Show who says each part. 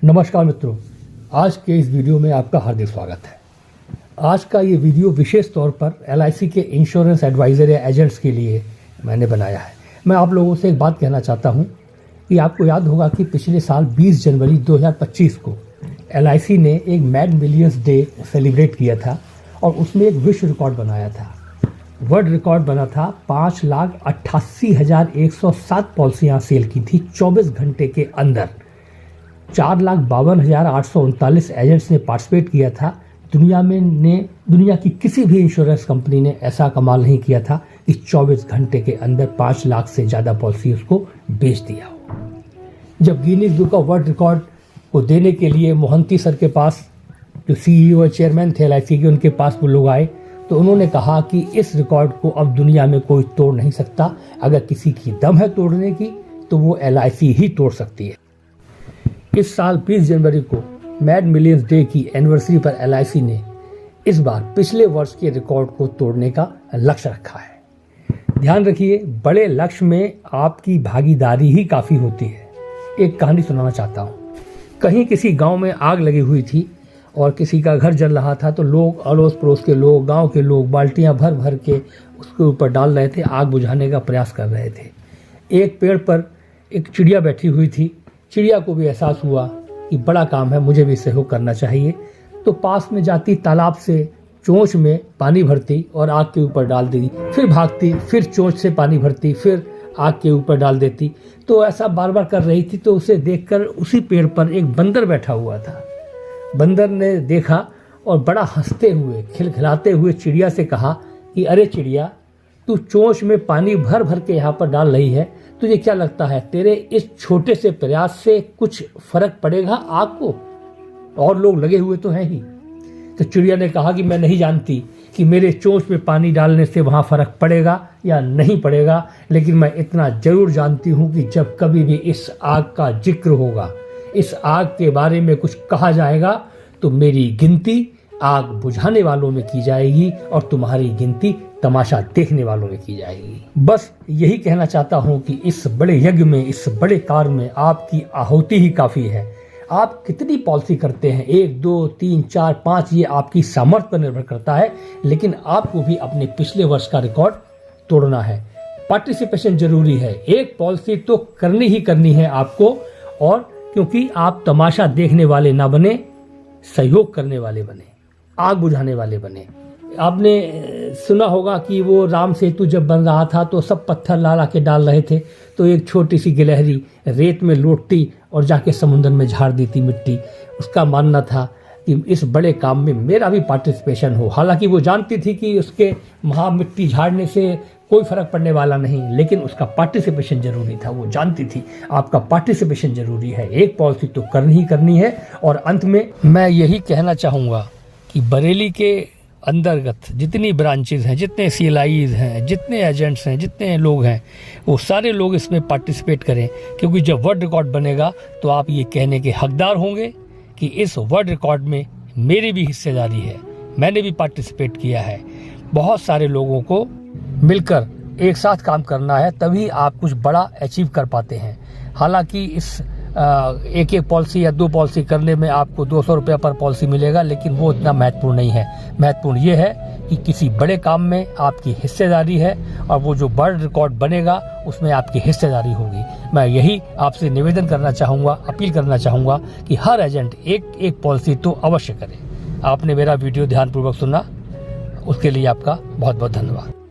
Speaker 1: नमस्कार मित्रों, आज के इस वीडियो में आपका हार्दिक स्वागत है। आज का ये वीडियो विशेष तौर पर LIC के इंश्योरेंस एडवाइज़र या एजेंट्स के लिए मैंने बनाया है। मैं आप लोगों से एक बात कहना चाहता हूँ कि आपको याद होगा कि पिछले साल 20 जनवरी 2025 को LIC ने एक मैड मिलियंस डे सेलिब्रेट किया था और उसमें एक विश्व रिकॉर्ड बनाया था। वर्ल्ड रिकॉर्ड बना था 5,88,107 पॉलिसियाँ सेल की थी 24 घंटे के अंदर। 4,52,839 एजेंट्स ने पार्टिसिपेट किया था। दुनिया की किसी भी इंश्योरेंस कंपनी ने ऐसा कमाल नहीं किया था कि 24 घंटे के अंदर 5 लाख से ज़्यादा पॉलिसी उसको बेच दिया हो। जब Guinness book of world record को देने के लिए मोहंती सर के पास, जो CEO और चेयरमैन थे LIC के, उनके पास वो लोग आए तो उन्होंने कहा कि इस रिकॉर्ड को अब दुनिया में कोई तोड़ नहीं सकता। अगर किसी की दम है तोड़ने की तो वो LIC ही तोड़ सकती है। इस साल 20 जनवरी को मैड मिलियंस डे की एनिवर्सरी पर LIC ने इस बार पिछले वर्ष के रिकॉर्ड को तोड़ने का लक्ष्य रखा है। ध्यान रखिए, बड़े लक्ष्य में आपकी भागीदारी ही काफ़ी होती है। एक कहानी सुनाना चाहता हूँ। कहीं किसी गांव में आग लगी हुई थी और किसी का घर जल रहा था, तो लोग, अड़ोस पड़ोस के लोग, गांव के लोग बाल्टियां भर भर के उसके ऊपर डाल रहे थे, आग बुझाने का प्रयास कर रहे थे। एक पेड़ पर एक चिड़िया बैठी हुई थी। चिड़िया को भी एहसास हुआ कि बड़ा काम है, मुझे भी सहयोग करना चाहिए। तो पास में जाती तालाब से चोंच में पानी भरती और आग के ऊपर डाल देती, फिर भागती, फिर चोंच से पानी भरती, फिर आग के ऊपर डाल देती। तो ऐसा बार बार कर रही थी। तो उसे देखकर उसी पेड़ पर एक बंदर बैठा हुआ था। बंदर ने देखा और बड़ा हंसते हुए, खिलखिलाते हुए चिड़िया से कहा कि अरे चिड़िया, तू चोंच में पानी भर भर के यहाँ पर डाल रही है, तुझे क्या लगता है तेरे इस छोटे से प्रयास से कुछ फर्क पड़ेगा आग को? और लोग लगे हुए तो हैं ही। तो चिड़िया ने कहा कि मैं नहीं जानती कि मेरे चोंच में पानी डालने से वहाँ फर्क पड़ेगा या नहीं पड़ेगा, लेकिन मैं इतना जरूर जानती हूँ कि जब कभी भी इस आग का जिक्र होगा, इस आग के बारे में कुछ कहा जाएगा, तो मेरी गिनती आग बुझाने वालों में की जाएगी और तुम्हारी गिनती तमाशा देखने वालों में की जाएगी। बस यही कहना चाहता हूं कि इस बड़े यज्ञ में, इस बड़े कार्य में आपकी आहुति ही काफ़ी है। आप कितनी पॉलिसी करते हैं, 1, 2, 3, 4, 5, ये आपकी सामर्थ्य पर निर्भर करता है, लेकिन आपको भी अपने पिछले वर्ष का रिकॉर्ड तोड़ना है। पार्टिसिपेशन जरूरी है। एक पॉलिसी तो करनी ही करनी है आपको, और क्योंकि आप तमाशा देखने वाले ना बने, सहयोग करने वाले बने, आग बुझाने वाले बने। आपने सुना होगा कि वो राम सेतु जब बन रहा था तो सब पत्थर ला के डाल रहे थे, तो एक छोटी सी गिलहरी रेत में लौटती और जाके समुद्र में झाड़ देती मिट्टी। उसका मानना था कि इस बड़े काम में मेरा भी पार्टिसिपेशन हो। हालांकि वो जानती थी कि उसके वहाँ मिट्टी झाड़ने से कोई फर्क पड़ने वाला नहीं, लेकिन उसका पार्टिसिपेशन जरूरी था। वो जानती थी आपका पार्टिसिपेशन जरूरी है। एक पॉलिसी तो करनी ही करनी है। और अंत में मैं यही कहना चाहूँगा कि बरेली के अंतर्गत जितनी ब्रांचेज हैं, जितने CLIs हैं, जितने एजेंट्स हैं, जितने लोग हैं, वो सारे लोग इसमें पार्टिसिपेट करें, क्योंकि जब वर्ल्ड रिकॉर्ड बनेगा तो आप ये कहने के हकदार होंगे कि इस वर्ल्ड रिकॉर्ड में मेरी भी हिस्सेदारी है, मैंने भी पार्टिसिपेट किया है। बहुत सारे लोगों को मिलकर एक साथ काम करना है, तभी आप कुछ बड़ा अचीव कर पाते हैं। हालांकि इस एक पॉलिसी या 2 पॉलिसी करने में आपको 200 रुपये पर पॉलिसी मिलेगा, लेकिन वो इतना महत्वपूर्ण नहीं है। महत्वपूर्ण ये है कि किसी बड़े काम में आपकी हिस्सेदारी है, और वो जो वर्ल्ड रिकॉर्ड बनेगा उसमें आपकी हिस्सेदारी होगी। मैं यही आपसे निवेदन करना चाहूँगा, अपील करना चाहूँगा कि हर एजेंट एक पॉलिसी तो अवश्य करे। आपने मेरा वीडियो ध्यानपूर्वक सुना, उसके लिए आपका बहुत बहुत धन्यवाद।